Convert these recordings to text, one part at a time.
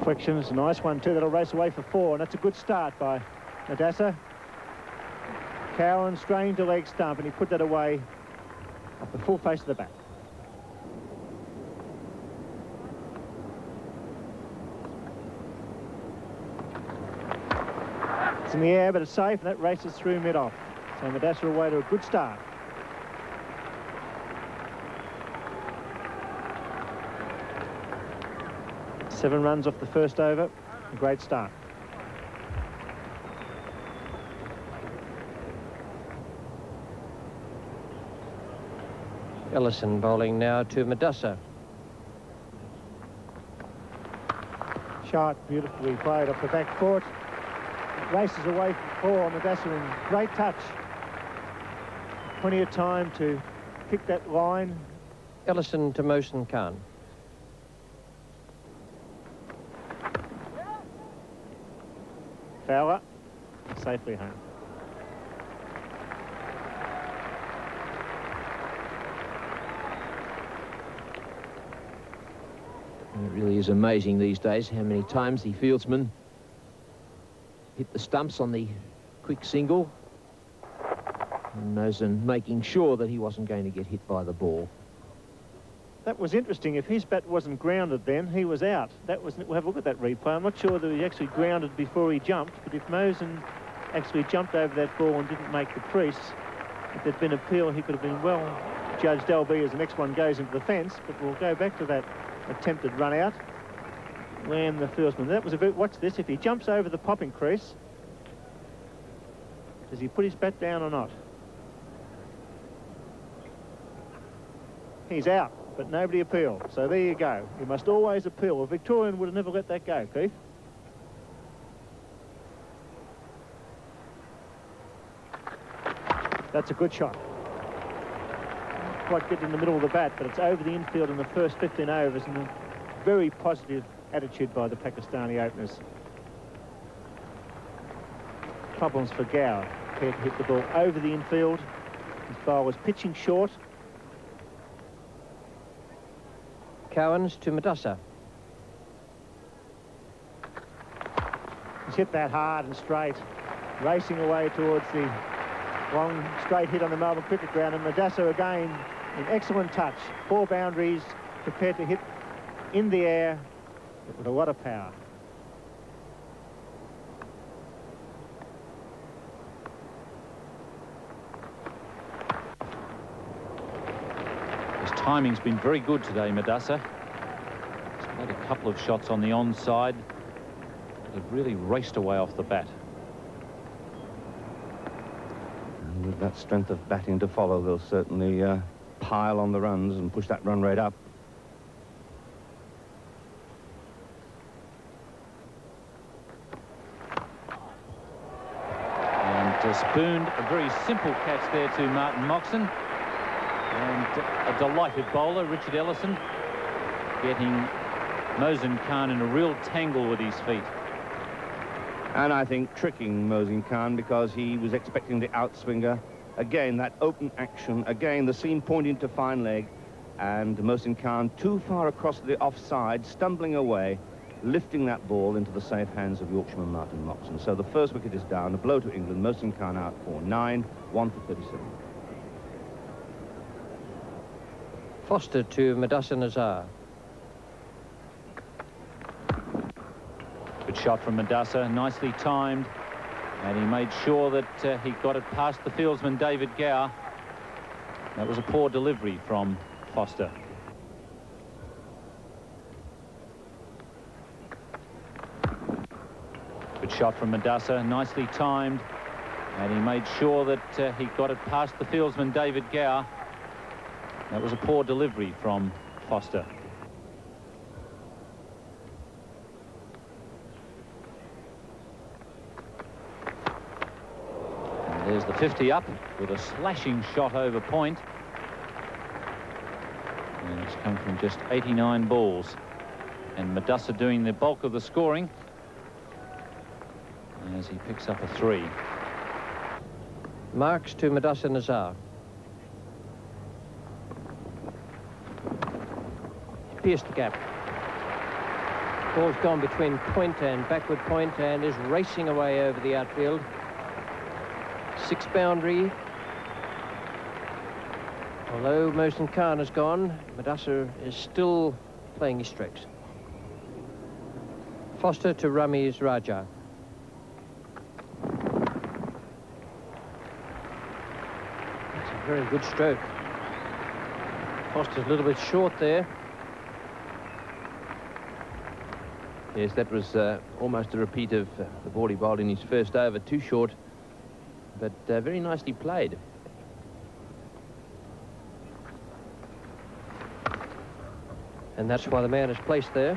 Deflections, a nice one too. That'll race away for 4, and that's a good start by Madassa. Cowan strained to leg stump, and he put that away off the full face of the bat. It's in the air, but it's safe, and that races through mid-off. So Madassa away to a good start. Seven runs off the first over. A great start. Ellison bowling now to Madassa. Shot beautifully played off the back foot. Races away for 4. Madassa in great touch. Plenty of time to pick that line. Ellison to Mohsin Khan. Fowler safely home. It really is amazing these days how many times the fieldsman hit the stumps on the quick single, and Mohsin making sure that he wasn't going to get hit by the ball. That was interesting. If his bat wasn't grounded then, he was out. We'll have a look at that replay. I'm not sure that he actually grounded before he jumped, but if Mohsin actually jumped over that ball and didn't make the crease, if there'd been appeal, he could have been well judged LB as the next one goes into the fence. But we'll go back to that attempted run out. Lamb, the fieldsman. That was a bit, watch this, if he jumps over the popping crease, does he put his bat down or not? He's out. But nobody appealed. So there you go. You must always appeal. A Victorian would have never let that go, Keith. That's a good shot. Not quite getting in the middle of the bat, but it's over the infield in the first 15 overs, and a very positive attitude by the Pakistani openers. Problems for Gow. Prepared to hit the ball over the infield. His bowler was pitching short. Cowans to Madassa. He's hit that hard and straight, racing away towards the long straight hit on the Melbourne cricket ground, and Madassa again in excellent touch. 4 boundaries, prepared to hit in the air with a lot of power. His timing's been very good today, Madassa. He's played a couple of shots on the onside. They've really raced away off the bat. And with that strength of batting to follow, they'll certainly pile on the runs and push that run rate up. And spooned a very simple catch there to Martin Moxon. And a delighted bowler, Richard Ellison, getting Mohsin Khan in a real tangle with his feet. And I think tricking Mohsin Khan, because he was expecting the outswinger. Again, that open action. Again, the seam pointing to fine leg. And Mohsin Khan too far across the offside, stumbling away, lifting that ball into the safe hands of Yorkshireman Martin Moxon. So the first wicket is down. A blow to England. Mohsin Khan out for 9, 1 for 37. Foster to Madassa Nazar. Good shot from Madassa, nicely timed, and he made sure that he got it past the fieldsman David Gow. That was a poor delivery from Foster. Good shot from Madassa, nicely timed, and he made sure that he got it past the fieldsman David Gow. That was a poor delivery from Foster. And there's the 50 up with a slashing shot over point. And it's come from just 89 balls. And Madassa doing the bulk of the scoring as he picks up a 3. Marks to Madassa Nazar. Pierced the gap. Ball's gone between point and backward point and is racing away over the outfield. 6 boundary. Although Mohsen Khan has gone, Madassa is still playing his strokes. Foster to Ramiz Raja. That's a very good stroke. Foster's a little bit short there. Yes, that was almost a repeat of the ball he bowled in his first over. Too short, but very nicely played. And that's why the man is placed there.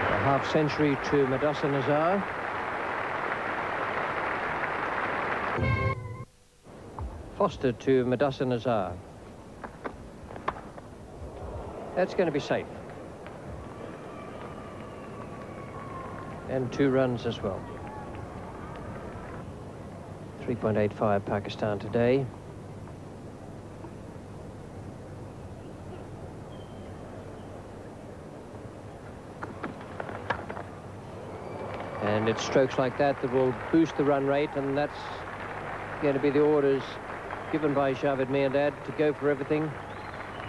A half century to Madassa Nazar. Foster to Madassa Nazar. That's going to be safe. And 2 runs as well. 3.85 Pakistan today. And it's strokes like that that will boost the run rate, and that's going to be the orders given by Javed Miandad to go for everything.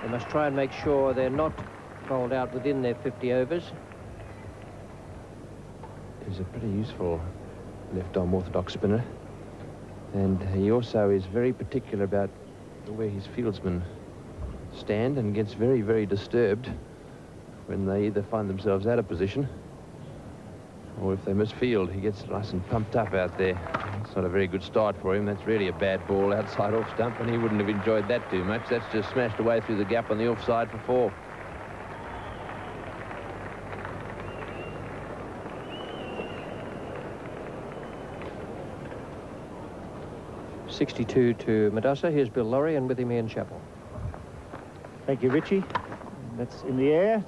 They must try and make sure they're not bowled out within their 50 overs. He's a pretty useful left-arm orthodox spinner. And he also is very particular about where his fieldsmen stand and gets very, very disturbed when they either find themselves out of position or if they misfield. He gets nice and pumped up out there. It's not a very good start for him. That's really a bad ball outside off stump, and he wouldn't have enjoyed that too much. That's just smashed away through the gap on the offside for 4. .62 to Madassa. Here's Bill Laurie, and with him Ian Chappell. Thank you, Richie. That's in the air.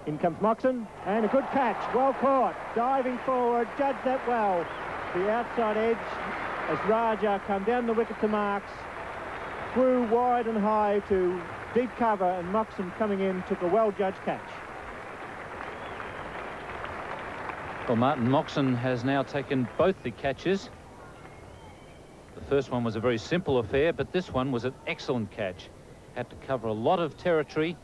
In comes Moxon, and a good catch. Well caught. Diving forward. Judged that well. The outside edge as Raja come down the wicket to marks. Threw wide and high to deep cover, and Moxon coming in took a well-judged catch. Well, Martin Moxon has now taken both the catches. The first one was a very simple affair, but this one was an excellent catch. Had to cover a lot of territory,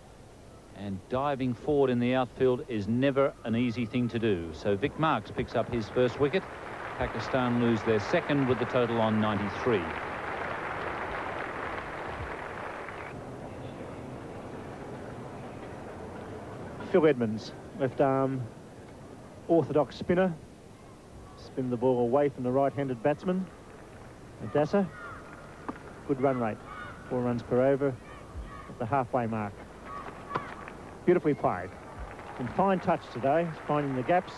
and diving forward in the outfield is never an easy thing to do. So Vic Marks picks up his first wicket. Pakistan lose their second with the total on 93. Phil Edmonds, left arm orthodox spinner. Spin the ball away from the right-handed batsman. Madassa, good run rate, 4 runs per over at the halfway mark. Beautifully played. In fine touch today, finding the gaps.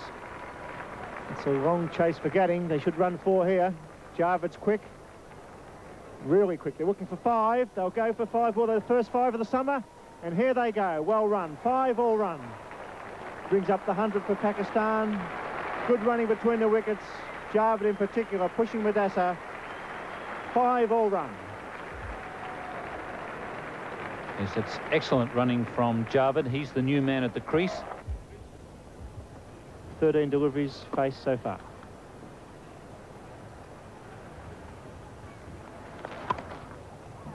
It's a long chase for Gatting. They should run 4 here. Javad's quick, really quick. They're looking for 5. They'll go for 5. Well, they're the first 5 of the summer, and here they go. Well run, 5 all run. Brings up the 100 for Pakistan. Good running between the wickets. Javed in particular pushing Madassa. 5 all run. Yes, it's excellent running from Javed. He's the new man at the crease. 13 deliveries faced so far.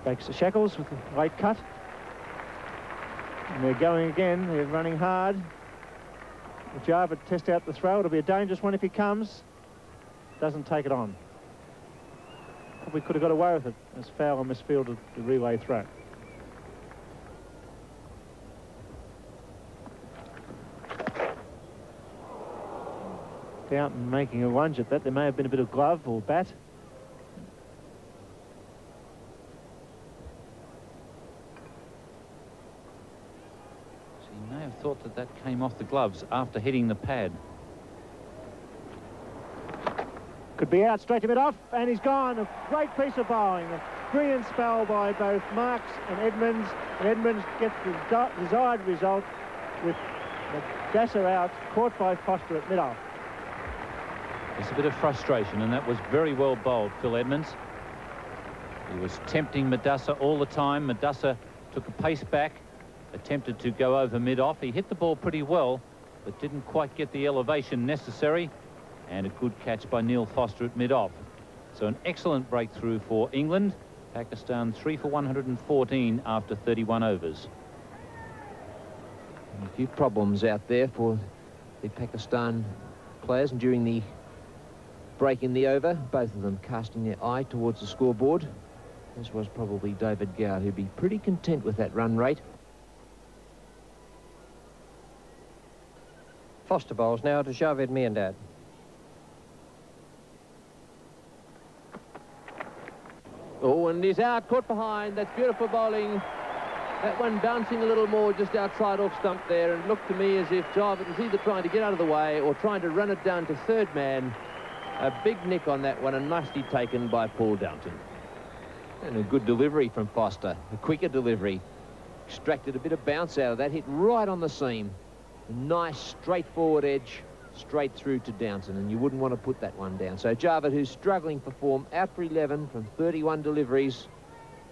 Breaks the shackles with a late cut. And they're going again. They're running hard. If Javed test out the throw, it'll be a dangerous one if he comes. Doesn't take it on. Probably could have got away with it as Fowler misfielded the relay throw. Downton making a lunge at that. There may have been a bit of glove or bat. So he may have thought that that came off the gloves after hitting the pad. Could be out, straight to mid-off, and he's gone. A great piece of bowling. A brilliant spell by both Marks and Edmonds. And Edmonds gets the desired result with Madassa out, caught by Foster at mid-off. There's a bit of frustration, and that was very well bowled, Phil Edmonds. He was tempting Madassa all the time. Madassa took a pace back, attempted to go over mid-off. He hit the ball pretty well, but didn't quite get the elevation necessary. And a good catch by Neil Foster at mid-off. So an excellent breakthrough for England. Pakistan 3 for 114 after 31 overs. A few problems out there for the Pakistan players, and during the break in the over, both of them casting their eye towards the scoreboard. This was probably David Gower, who'd be pretty content with that run rate. Foster bowls now to Javed Miandad. Oh, and he's out, caught behind. That's beautiful bowling. That one bouncing a little more just outside off stump there, and looked to me as if Javed was either trying to get out of the way or trying to run it down to third man. A big nick on that one, and nicely taken by Paul Downton. And a good delivery from Foster, a quicker delivery. Extracted a bit of bounce out of that, hit right on the seam. A nice straightforward edge, straight through to Downton, and you wouldn't want to put that one down. So Javed, who's struggling for form, out for 11 from 31 deliveries,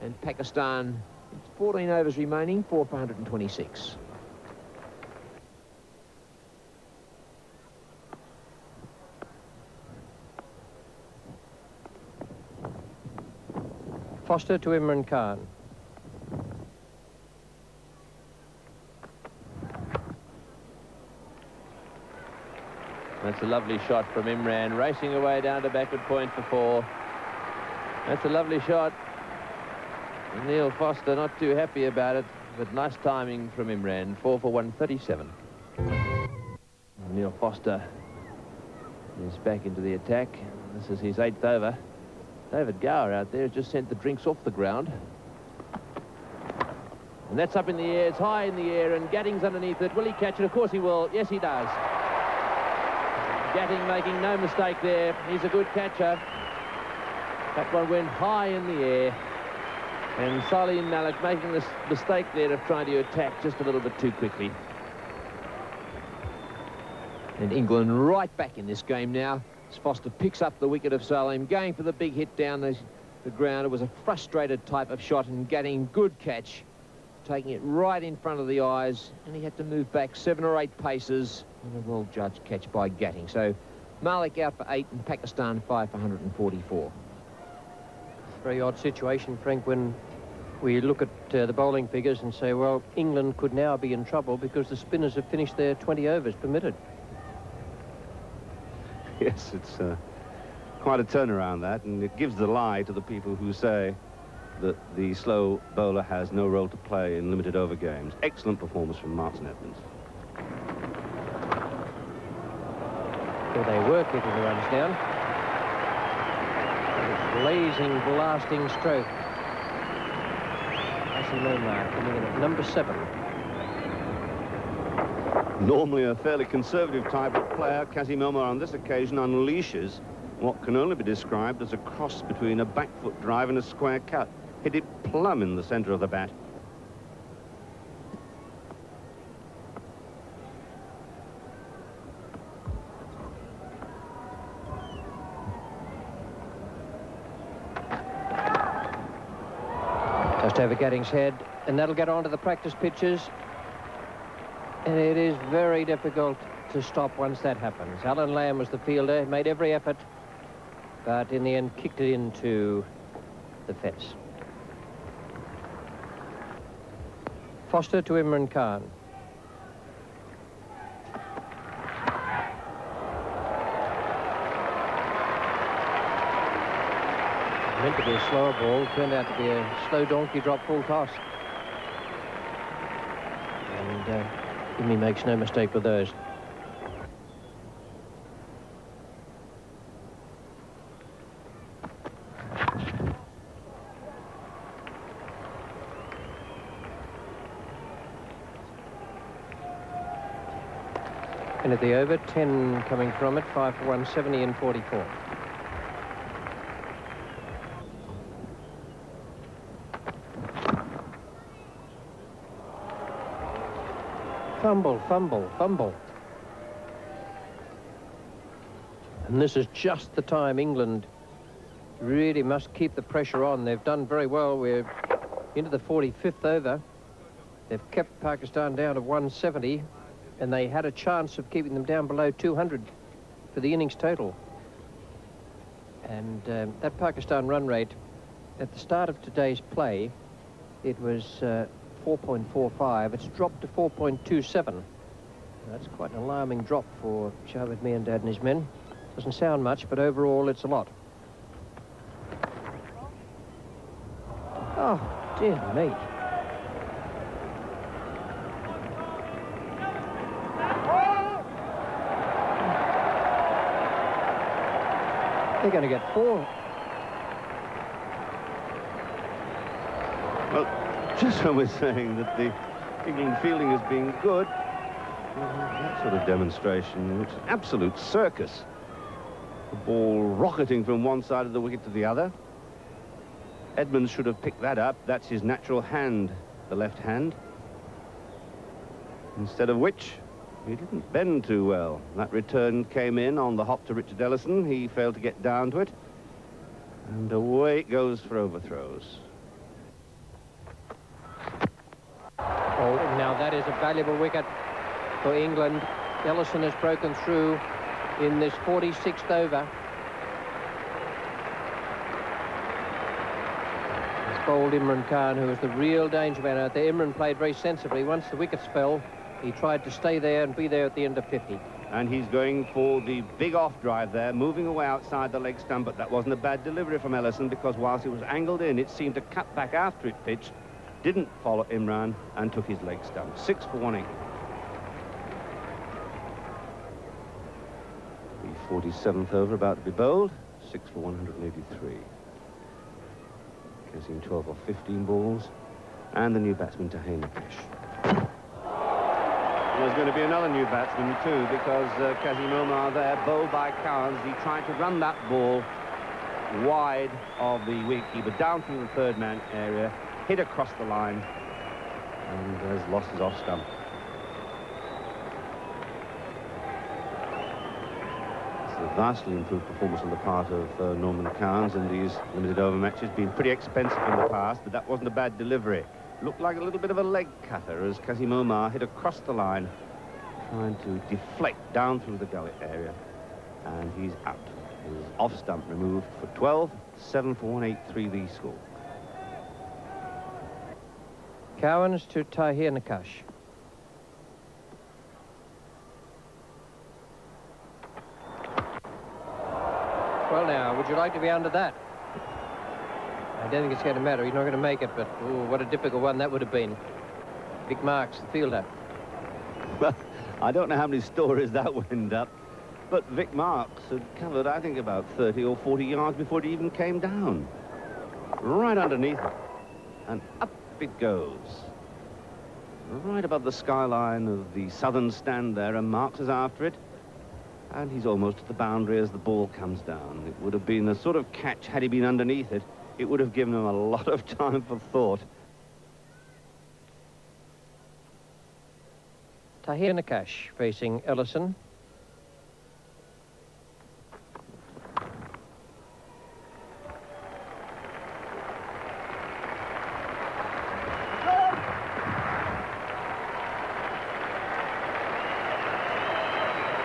and Pakistan, 14 overs remaining, 4 for 126. Foster to Imran Khan. That's a lovely shot from Imran, racing away down to backward point for 4. That's a lovely shot. And Neil Foster not too happy about it, but nice timing from Imran, 4 for 137. Neil Foster is back into the attack. This is his 8th over. David Gower out there has just sent the drinks off the ground. And that's up in the air, it's high in the air, and Gatting's underneath it. Will he catch it? Of course he will. Yes, he does. Gatting making no mistake there. He's a good catcher. That one went high in the air. And Salim Malik making this mistake there of trying to attack just a little bit too quickly. And England right back in this game now. As Foster picks up the wicket of Salim, going for the big hit down the ground. It was a frustrated type of shot, and Gatting, good catch, taking it right in front of the eyes, and he had to move back 7 or 8 paces, and a well-judged catch by Gatting. So Malik out for 8 and Pakistan 5 for 144. Very odd situation, Frank, when we look at the bowling figures and say, well, England could now be in trouble because the spinners have finished their 20 overs permitted. Yes, it's quite a turnaround, that, and it gives the lie to the people who say that the slow bowler has no role to play in limited over games. Excellent performance from Martin Edmonds. So they were keeping the runs down. A blazing, blasting stroke. Asim Omar coming in at number 7. Normally a fairly conservative type of player, Kasim Omar on this occasion unleashes what can only be described as a cross between a back foot drive and a square cut. Hit it plumb in the centre of the bat. Just over Gatting's head, and that'll get onto the practice pitches. And it is very difficult to stop once that happens. Alan Lamb was the fielder, made every effort, but in the end kicked it into the fence. Foster to Imran Khan. Meant to be a slower ball, turned out to be a slow donkey drop full toss. And Jimmy makes no mistake with those. And at the over, 10 coming from it, 5 for 170 and 44. Fumble, fumble, fumble. And this is just the time England really must keep the pressure on. They've done very well. We're into the 45th over. They've kept Pakistan down to 170, and they had a chance of keeping them down below 200 for the innings total. And that Pakistan run rate, at the start of today's play, it was 4.45. It's dropped to 4.27. That's quite an alarming drop for Javed Miandad and his men. Doesn't sound much, but overall it's a lot. Oh, dear me. They're going to get 4. Well, just when we're saying that the England fielding has been good, that sort of demonstration, it's an absolute circus. The ball rocketing from one side of the wicket to the other. Edmonds should have picked that up. That's his natural hand, the left hand. Instead of which, he didn't bend too well. That return came in on the hop to Richard Ellison. He failed to get down to it. And away it goes for overthrows. Oh, now that is a valuable wicket for England. Ellison has broken through in this 46th over. He's bowled Imran Khan, who was the real danger man out there. Imran played very sensibly. Once the wickets fell, he tried to stay there and be there at the end of 50. And he's going for the big off drive there, moving away outside the leg stump, but that wasn't a bad delivery from Ellison, because whilst it was angled in, it seemed to cut back after it pitched, didn't follow Imran and took his leg stump. 6 for 1 England. The 47th over about to be bowled. 6 for 183. Casing 12 or 15 balls. And the new batsman, Tahir Nikesh. There's going to be another new batsman too, because Kazim Omar there, bowled by Cowans. He tried to run that ball wide of the wicketkeeper, down through the third man area, hit across the line, and has lost his off stump. It's a vastly improved performance on the part of Norman Cowans in these limited over matches. Been pretty expensive in the past, but that wasn't a bad delivery. Looked like a little bit of a leg cutter as Kazim Omar hit across the line, trying to deflect down through the gullet area, and he's out. His off stump removed for 12, 7 for 183 the score. Cowans to Tahir Nikesh. Well now, would you like to be under that? I don't think it's going to matter. He's not going to make it, but oh, what a difficult one that would have been. Vic Marks, the fielder. Well, I don't know how many stories that went up, but Vic Marks had covered, I think, about 30 or 40 yards before it even came down. Right underneath it. And up it goes. Right above the skyline of the southern stand there, and Marks is after it. And he's almost at the boundary as the ball comes down. It would have been a sort of catch had he been underneath it. It would have given him a lot of time for thought. Tahir Nikesh facing Ellison.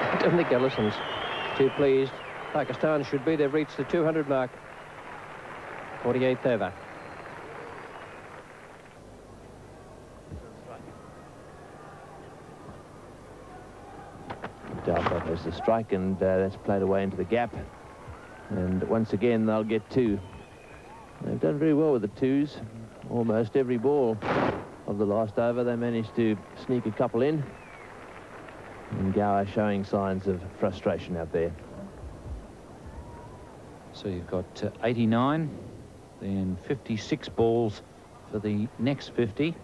I don't think Ellison's too pleased. Pakistan should be. They've reached the 200 mark. 48th over. Dalpa has the strike, and that's played away into the gap. And once again, they'll get 2. They've done very well with the 2s. Almost every ball of the last over, they managed to sneak a couple in. And Gower showing signs of frustration out there. So you've got 89, then 56 balls for the next 50.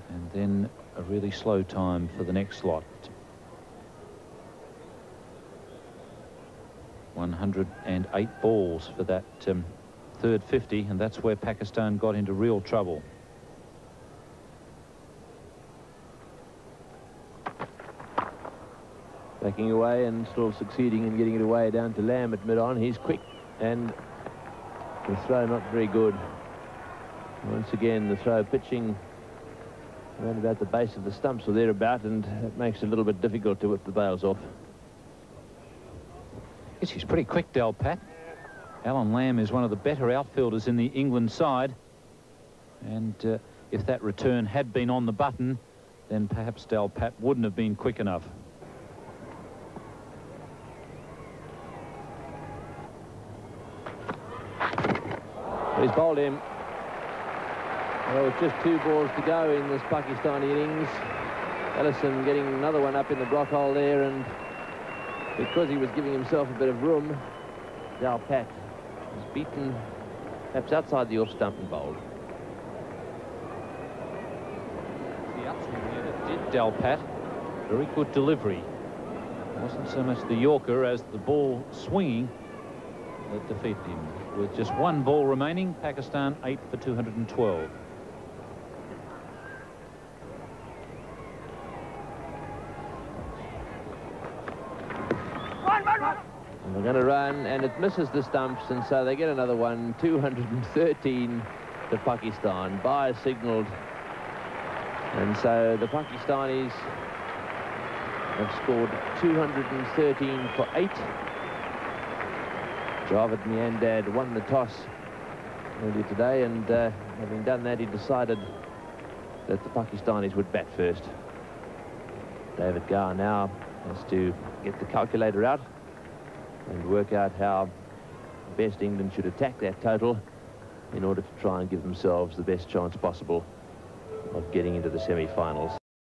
And then a really slow time for the next lot. 108 balls for that third 50, and that's where Pakistan got into real trouble. backing away and still succeeding in getting it away down to Lamb at mid-on. He's quick, and the throw not very good. Once again, the throw pitching around about the base of the stumps or thereabout, and that makes it a little bit difficult to whip the bails off. Yes, he's pretty quick, Del Pat. Alan Lamb is one of the better outfielders in the England side, and if that return had been on the button, then perhaps Del Pat wouldn't have been quick enough. He's bowled him. Well, with just 2 balls to go in this Pakistani innings, Ellison getting another one up in the block hole there, and because he was giving himself a bit of room, Del Pat was beaten perhaps outside the off stump and bowled. The upswing there that did Del Pat. Very good delivery. It wasn't so much the Yorker as the ball swinging that defeated him. With just 1 ball remaining, Pakistan 8 for 212. And they're going to run, and it misses the stumps, and so they get another one. 213 to Pakistan. Bye signalled, and so the Pakistanis have scored 213 for 8. Javed Miandad won the toss earlier today, and having done that, he decided that the Pakistanis would bat first. David Garr now has to get the calculator out and work out how best England should attack that total in order to try and give themselves the best chance possible of getting into the semi-finals.